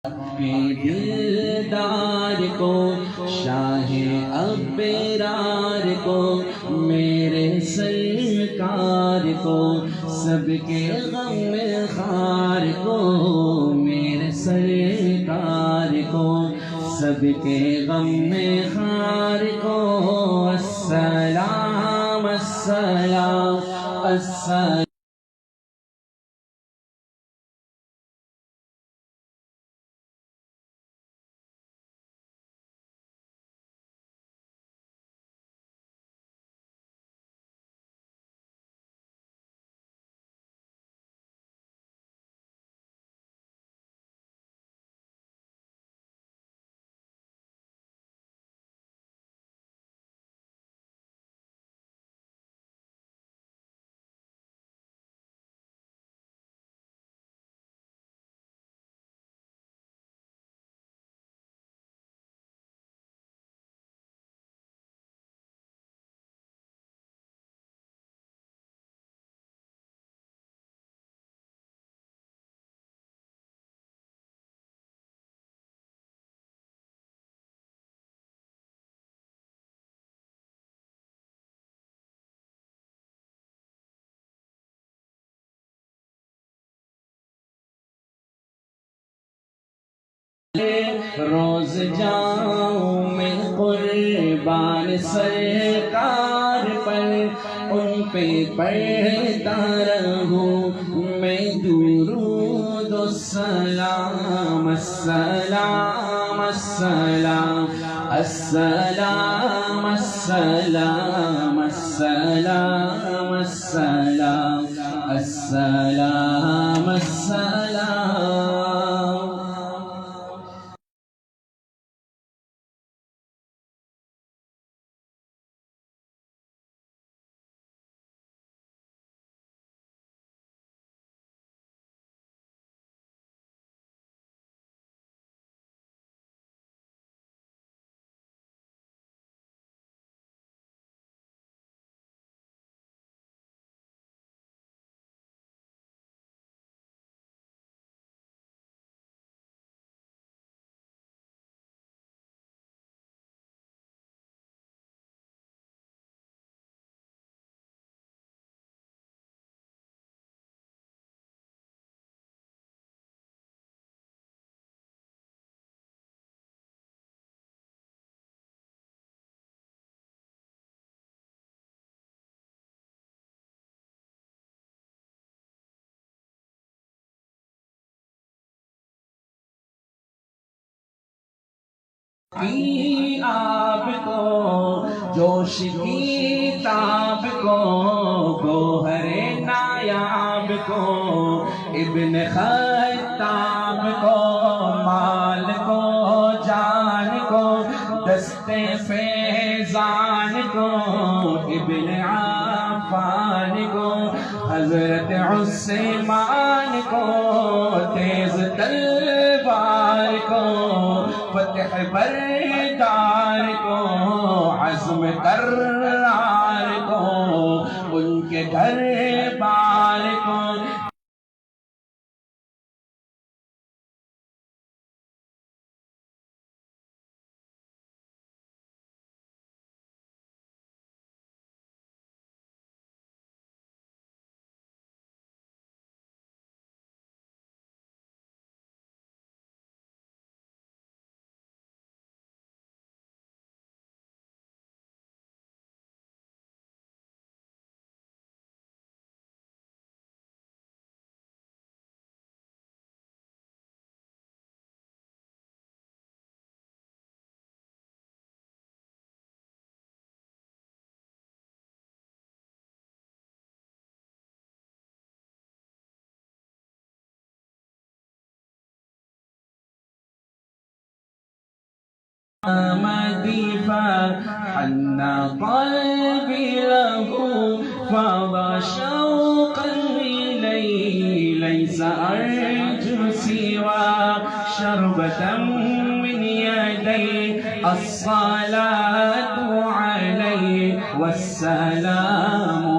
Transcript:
के दिलदार को, शाहे अबरार को, मेरे सरकार को, सबके गम खार को, मेरे सरकार को, सबके गम खार को। अस्सलाम अस्सलाम अस्सलाम। रोज जाऊं मैं कुर्बान सरकार पर, उन पे पढ़ता रहूं मैं दुरूद सलाम। अस्सलाम अस्सलाम अस्सलाम अस्सलाम अस्सलाम अस्सलाम अस्सलाम अस्सलाम। की आपको जोश की ताब को, गोहरे नायाब को, इब्न खत्ताब को, माल को जान को, दस्ते फैजान को, इब्न आफान को, हजरत उस्मान को, तेज तलवार को, फतेह बरदार को, अज़्म कर्रार को, उनके घर बार को। حن قلبي له فضى شوقا إليه، ليس أرجو سوى شربة من يديه. الصلاة عليه والسلام